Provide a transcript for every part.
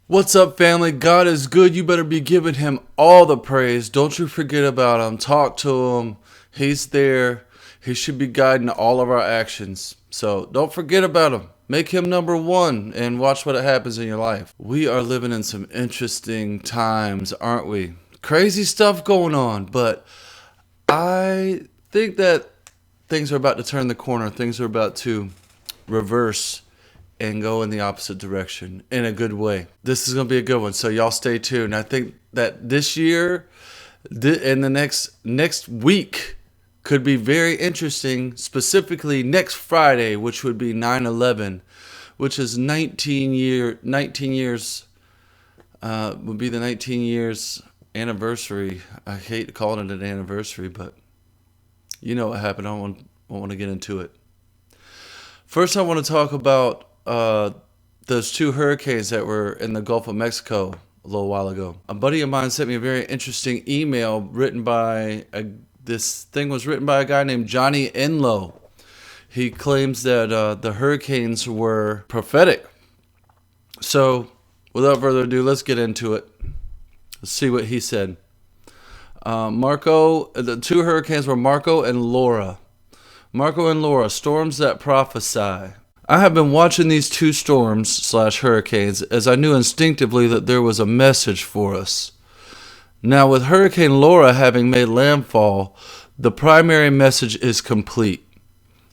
What's up, family? God is good. You better be giving him all the praise. Don't you forget about him. Talk to him. He's there. He should be guiding all of our actions. So don't forget about him. Make him number one and watch what happens in your life. We are living in some interesting times, aren't we? Crazy stuff going on, but I think that things are about to turn the corner. Things are about to reverse and go in the opposite direction in a good way. This is going to be a good one, so y'all stay tuned. I think that this year and the next week could be very interesting, specifically next Friday, which would be 9/11, which is 19 years would be the 19 years anniversary. I hate calling it an anniversary, but you know what happened. I don't want to get into it. First, I want to talk about those two hurricanes that were in the Gulf of Mexico a little while ago. A buddy of mine sent me a very interesting email this thing was written by a guy named Johnny Enlow. He claims that the hurricanes were prophetic. So, without further ado, let's get into it. Let's see what he said. The two hurricanes were Marco and Laura. Marco and Laura, storms that prophesy. I have been watching these two storms/hurricanes as I knew instinctively that there was a message for us. Now, with Hurricane Laura having made landfall, the primary message is complete.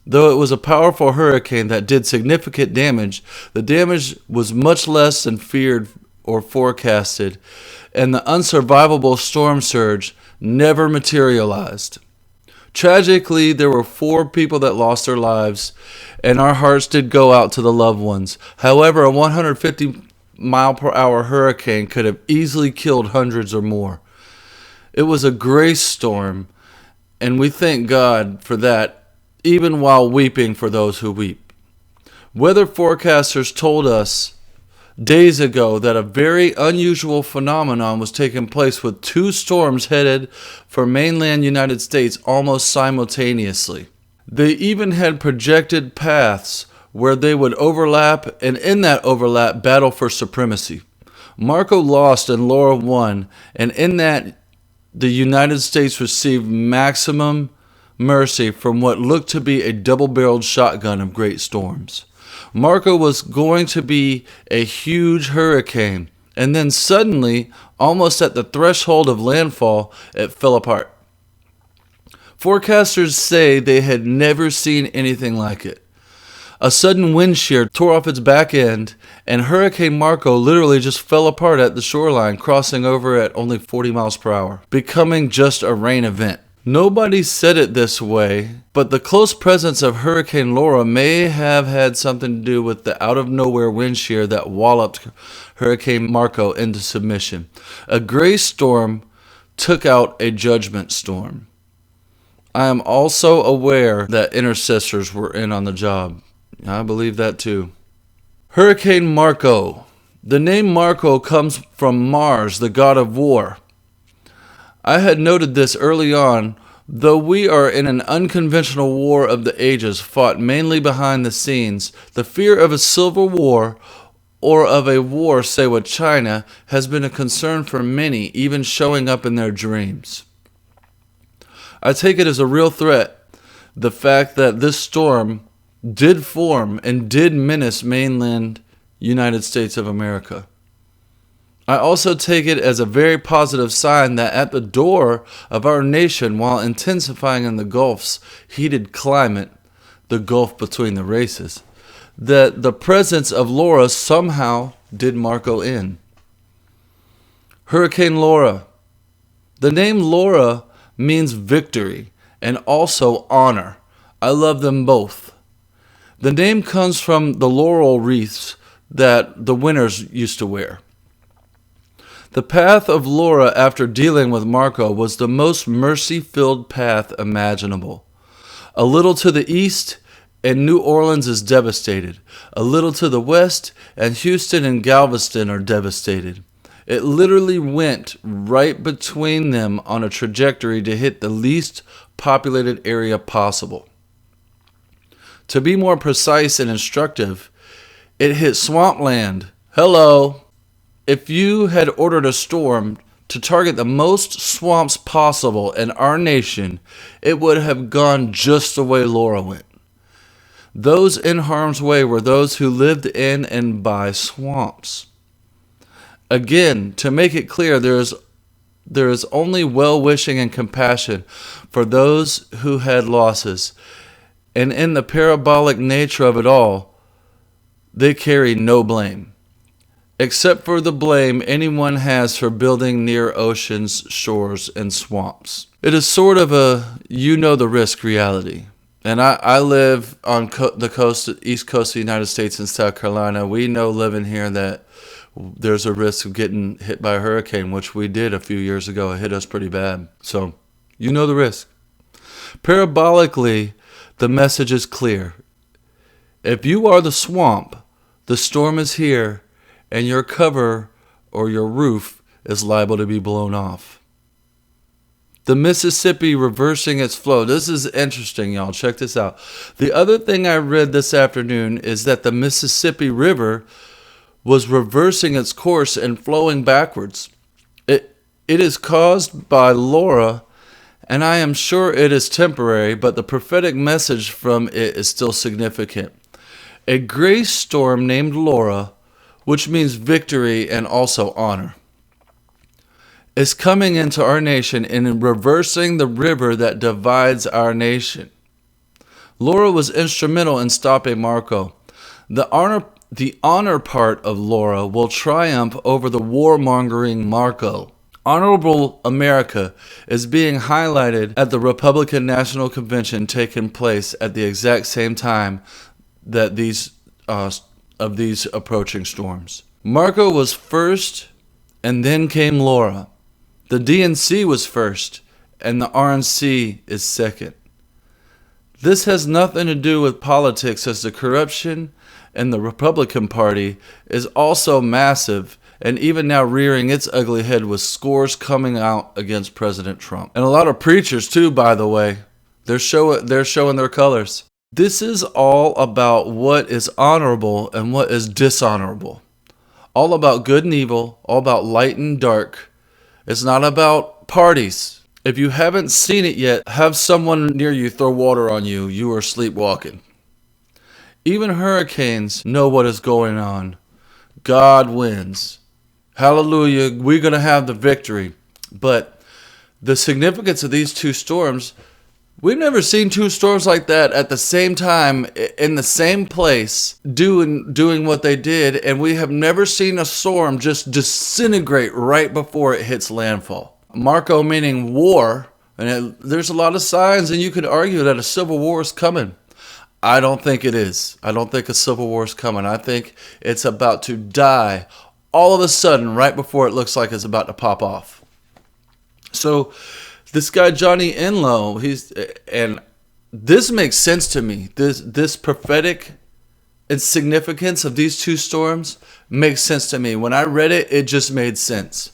Though it was a powerful hurricane that did significant damage, the damage was much less than feared or forecasted, and the unsurvivable storm surge never materialized. Tragically, there were 4 people that lost their lives, and our hearts did go out to the loved ones. However, a 150-mile-per-hour hurricane could have easily killed hundreds or more. It was a grace storm, and we thank God for that, even while weeping for those who weep. Weather forecasters told us days ago that a very unusual phenomenon was taking place with 2 storms headed for mainland United States almost simultaneously. They even had projected paths where they would overlap, and in that overlap battle for supremacy. Marco lost and Laura won, and in that the United States received maximum mercy from what looked to be a double-barreled shotgun of great storms. Marco was going to be a huge hurricane, and then suddenly, almost at the threshold of landfall, it fell apart. Forecasters say they had never seen anything like it. A sudden wind shear tore off its back end, and Hurricane Marco literally just fell apart at the shoreline, crossing over at only 40 miles per hour, becoming just a rain event. Nobody said it this way, but the close presence of Hurricane Laura may have had something to do with the out-of-nowhere wind shear that walloped Hurricane Marco into submission. A grace storm took out a judgment storm. I am also aware that intercessors were in on the job. I believe that too. Hurricane Marco. The name Marco comes from Mars, the god of war. I had noted this early on, though we are in an unconventional war of the ages fought mainly behind the scenes. The fear of a civil war or of a war, say with China, has been a concern for many, even showing up in their dreams. I take it as a real threat, the fact that this storm did form and did menace mainland United States of America. I also take it as a very positive sign that at the door of our nation, while intensifying in the Gulf's heated climate, the Gulf between the races, that the presence of Laura somehow did Marco in. Hurricane Laura. The name Laura means victory and also honor. I love them both. The name comes from the laurel wreaths that the winners used to wear. The path of Laura after dealing with Marco was the most mercy-filled path imaginable. A little to the east, and New Orleans is devastated. A little to the west, and Houston and Galveston are devastated. It literally went right between them on a trajectory to hit the least populated area possible. To be more precise and instructive, it hit swampland. Hello. If you had ordered a storm to target the most swamps possible in our nation, it would have gone just the way Laura went. Those in harm's way were those who lived in and by swamps. Again, to make it clear, there is only well-wishing and compassion for those who had losses, and in the parabolic nature of it all, they carry no blame, except for the blame anyone has for building near oceans, shores, and swamps. It is sort of a you-know-the-risk reality. And I live on the coast, east coast of the United States in South Carolina. We know living here that there's a risk of getting hit by a hurricane, which we did a few years ago. It hit us pretty bad. So, you know the risk. Parabolically, the message is clear. If you are the swamp, the storm is here, and your cover or your roof is liable to be blown off. The Mississippi reversing its flow. This is interesting, y'all. Check this out. The other thing I read this afternoon is that the Mississippi River was reversing its course and flowing backwards. It is caused by Laura, and I am sure it is temporary, but the prophetic message from it is still significant. A grace storm named Laura, which means victory and also honor, is coming into our nation and reversing the river that divides our nation. Laura was instrumental in stopping Marco. The honor part of Laura will triumph over the warmongering Marco. Honorable America is being highlighted at the Republican National Convention taking place at the exact same time that these approaching storms. Marco was first, and then came Laura. The DNC was first, and the RNC is second. This has nothing to do with politics, as the corruption in the Republican Party is also massive, and even now rearing its ugly head with scores coming out against President Trump. And a lot of preachers too, by the way. They're showing their colors. This is all about what is honorable and what is dishonorable. All about good and evil, all about light and dark. It's not about parties. If you haven't seen it yet, have someone near you throw water on you. You are sleepwalking. Even hurricanes know what is going on. God wins. Hallelujah. We're going to have the victory. But the significance of these two storms, we've never seen two storms like that at the same time in the same place doing what they did, and we have never seen a storm just disintegrate right before it hits landfall. Marco meaning war, and there's a lot of signs, and you could argue that a civil war is coming. I don't think it is. I don't think a civil war is coming. I think it's about to die all of a sudden right before it looks like it's about to pop off. So this guy Johnny Enlow, and this makes sense to me. This prophetic significance of these two storms makes sense to me. When I read it, it just made sense.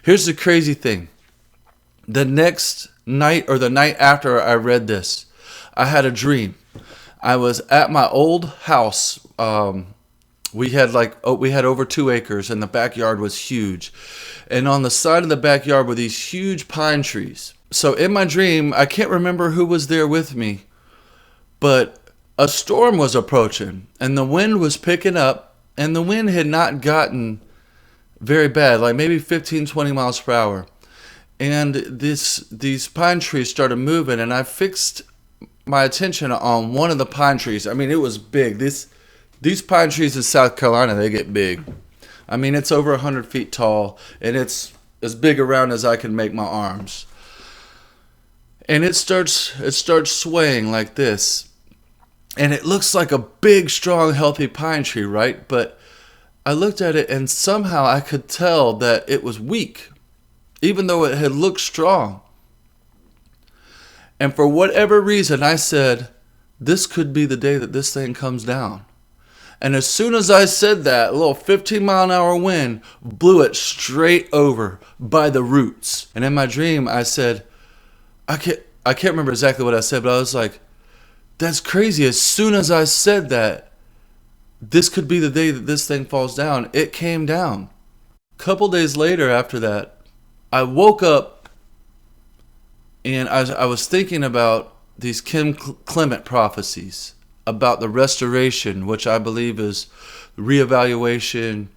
Here's the crazy thing. The next night or the night after I read this, I had a dream. I was at my old house. We had over 2 acres, and the backyard was huge. And on the side of the backyard were these huge pine trees. So in my dream, I can't remember who was there with me, but a storm was approaching, and the wind was picking up, and the wind had not gotten very bad, like maybe 15, 20 miles per hour. And these pine trees started moving, and I fixed my attention on one of the pine trees. I mean, it was big. These pine trees in South Carolina, they get big. I mean, it's over 100 feet tall, and it's as big around as I can make my arms. And it starts swaying like this. And it looks like a big, strong, healthy pine tree, right? But I looked at it, and somehow I could tell that it was weak, even though it had looked strong. And for whatever reason, I said, this could be the day that this thing comes down. And as soon as I said that, a little 15-mile-an-hour wind blew it straight over by the roots. And in my dream, I said, I can't remember exactly what I said, but I was like, that's crazy. As soon as I said that, this could be the day that this thing falls down, it came down. couple days later after that, I woke up and I was thinking about these Kim Clement prophecies about the restoration, which I believe is reevaluation,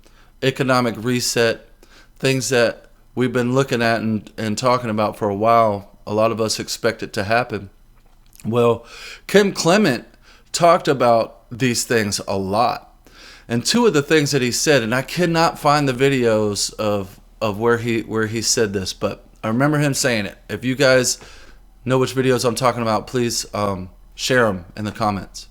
economic reset, things that we've been looking at and talking about for a while. A lot of us expect it to happen. Well, Kim Clement talked about these things a lot. And two of the things that he said, and I cannot find the videos of where he said this, but I remember him saying it. If you guys know which videos I'm talking about, please share them in the comments.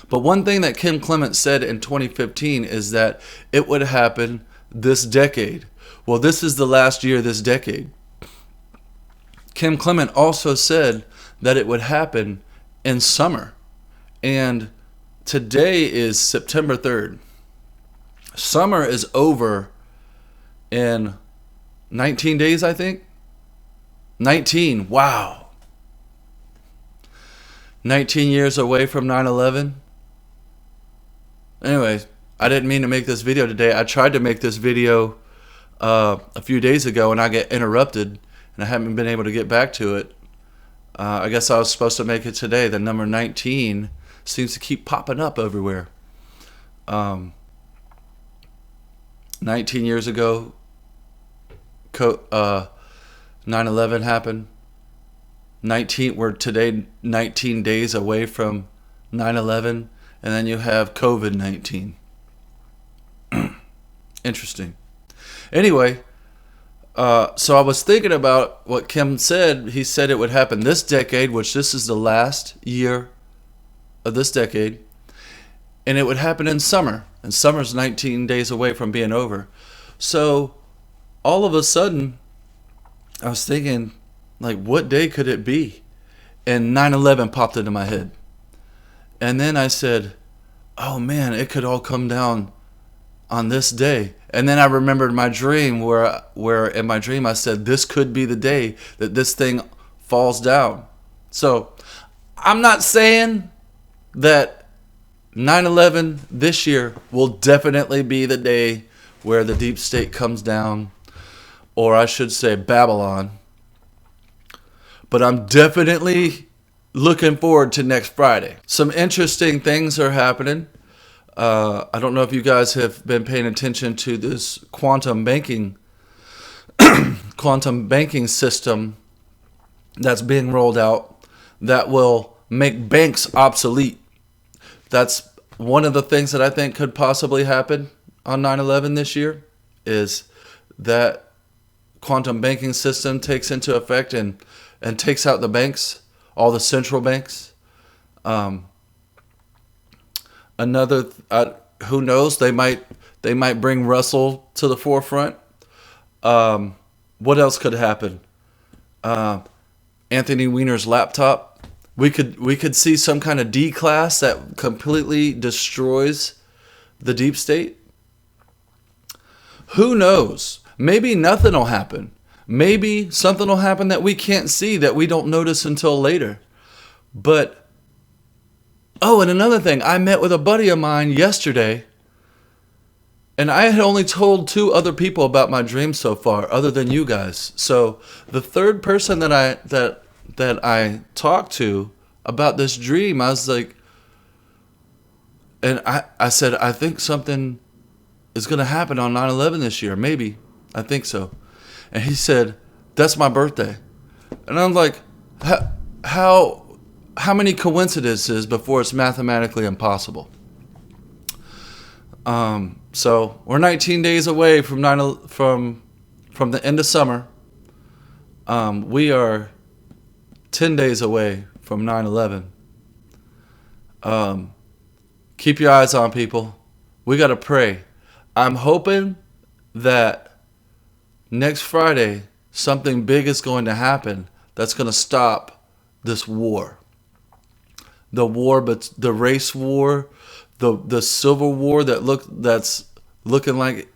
But one thing that Kim Clement said in 2015 is that it would happen this decade. Well, this is the last year of this decade. Kim Clement also said that it would happen in summer. And today is September 3rd. Summer is over in 19 days, I think. 19. Wow. 19 years away from 9/11. Anyway, I didn't mean to make this video today. I tried to make this video a few days ago and I get interrupted and I haven't been able to get back to it. I guess I was supposed to make it today. The number 19 seems to keep popping up everywhere. 19 years ago, 9/11 happened. We're today 19 days away from 9/11, and then you have COVID-19. Interesting. Anyway, so I was thinking about what Kim said. He said it would happen this decade, which this is the last year of this decade, and it would happen in summer. And summer's 19 days away from being over. So all of a sudden, I was thinking, like, what day could it be? And 9/11 popped into my head. And then I said, oh man, it could all come down on this day. And then I remembered my dream where in my dream I said, this could be the day that this thing falls down. So I'm not saying that 9/11 this year will definitely be the day where the deep state comes down, or I should say Babylon. But I'm definitely looking forward to next Friday. Some interesting things are happening. I don't know if you guys have been paying attention to this quantum banking system that's being rolled out that will make banks obsolete. That's one of the things that I think could possibly happen on 9/11 this year, is that quantum banking system takes into effect and takes out the banks, all the central banks. Who knows? They might bring Russell to the forefront. What else could happen? Anthony Weiner's laptop. We could see some kind of D class that completely destroys the deep state. Who knows? Maybe nothing will happen. Maybe something will happen that we can't see, that we don't notice until later. But, oh, and another thing, I met with a buddy of mine yesterday, and I had only told 2 other people about my dream so far, other than you guys. So the third person that I talked to about this dream, I was like, and I said, I think something is going to happen on 9/11 this year. Maybe. I think so. And he said, that's my birthday. And I'm like, how many coincidences before it's mathematically impossible? So we're 19 days away from the end of summer. We are 10 days away from 9/11. Keep your eyes on, people. We got to pray. I'm hoping that next Friday something big is going to happen that's going to stop this war. The war, but the race war, the civil war that's looking like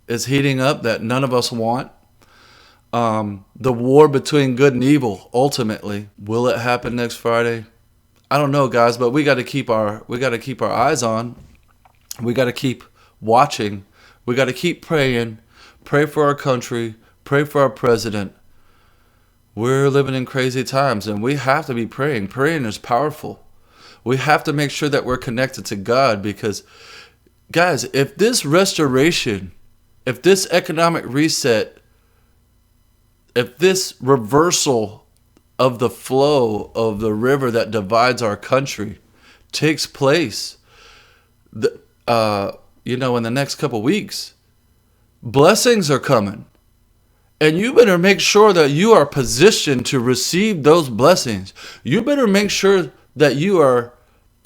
is heating up, that none of us want. The war between good and evil, ultimately. Will it happen next Friday? I don't know, guys, but we got to keep our eyes on. We got to keep watching. We got to keep praying. Pray for our country. Pray for our president. We're living in crazy times, and we have to be praying. Praying is powerful. We have to make sure that we're connected to God because, guys, if this restoration, if this economic reset, if this reversal of the flow of the river that divides our country takes place, in the next couple weeks, blessings are coming. And you better make sure that you are positioned to receive those blessings. You better make sure that you are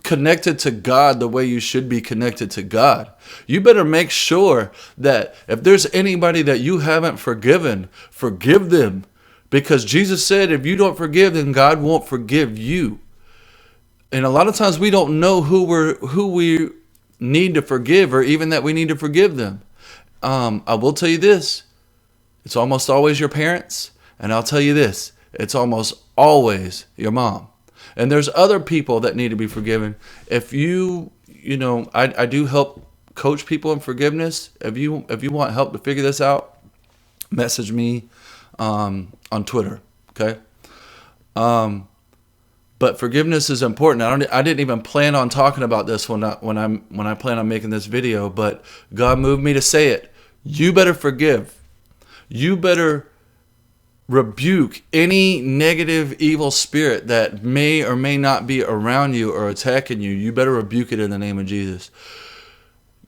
connected to God the way you should be connected to God. You better make sure that if there's anybody that you haven't forgiven, forgive them. Because Jesus said if you don't forgive, then God won't forgive you. And a lot of times we don't know who we need to forgive or even that we need to forgive them. I will tell you this. It's almost always your parents. And I'll tell you this. It's almost always your mom. And there's other people that need to be forgiven. If I do help coach people in forgiveness. If you want help to figure this out, message me on Twitter. Okay. But forgiveness is important. I didn't even plan on talking about this when I plan on making this video, but God moved me to say it. You better forgive. You better rebuke any negative, evil spirit that may or may not be around you or attacking you. You better rebuke it in the name of Jesus.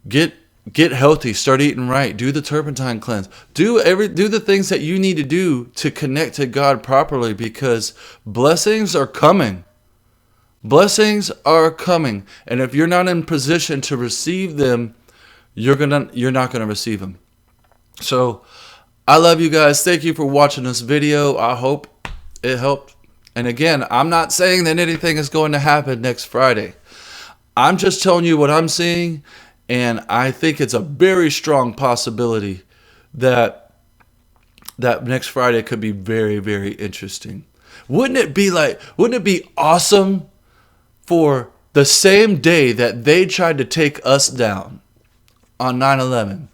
Get healthy. Start eating right. Do the turpentine cleanse. Do the things that you need to do to connect to God properly, because blessings are coming. Blessings are coming. And if you're not in position to receive them, you're not gonna receive them. So I love you guys. Thank you for watching this video. I hope it helped. And again, I'm not saying that anything is going to happen next Friday. I'm just telling you what I'm seeing. And I think it's a very strong possibility that next Friday could be very, very interesting. Wouldn't it be awesome for the same day that they tried to take us down on 9/11?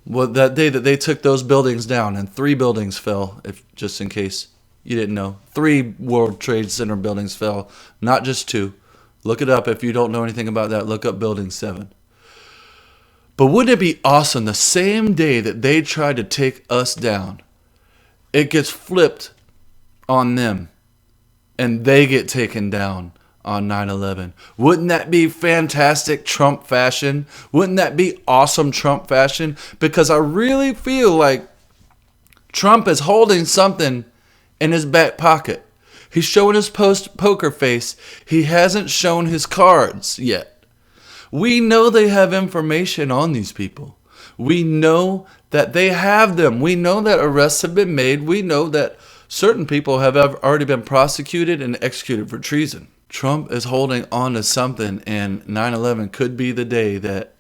Well, that day that they took those buildings down and 3 buildings fell, just in case you didn't know. 3 World Trade Center buildings fell, not just 2. Look it up if you don't know anything about that. Look up Building 7. But wouldn't it be awesome the same day that they tried to take us down, it gets flipped on them and they get taken down on 9/11. Wouldn't that be fantastic Trump fashion? Wouldn't that be awesome Trump fashion? Because I really feel like Trump is holding something in his back pocket. He's showing his poker face. He hasn't shown his cards yet. We know they have information on these people. We know that they have them. We know that arrests have been made. We know that certain people have already been prosecuted and executed for treason. Trump is holding on to something, and 9/11 could be the day that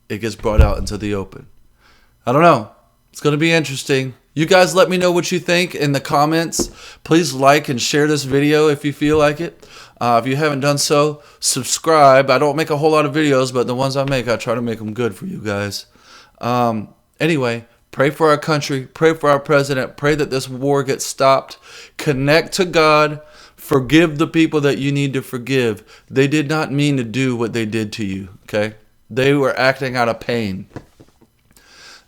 it gets brought out into the open. I don't know. It's going to be interesting. You guys let me know what you think in the comments. Please like and share this video if you feel like it. If you haven't done so, subscribe. I don't make a whole lot of videos, but the ones I make, I try to make them good for you guys. Anyway, pray for our country. Pray for our president. Pray that this war gets stopped. Connect to God. Forgive the people that you need to forgive. They did not mean to do what they did to you, okay? They were acting out of pain.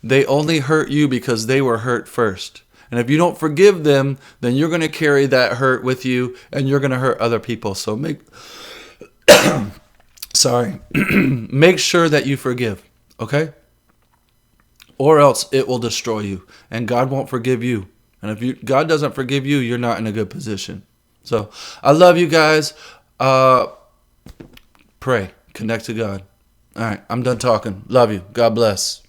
They only hurt you because they were hurt first. And if you don't forgive them, then you're going to carry that hurt with you and you're going to hurt other people. So make sure that you forgive, okay? Or else it will destroy you and God won't forgive you. And if God doesn't forgive you, you're not in a good position. So I love you guys. Pray, connect to God. All right, I'm done talking. Love you. God bless.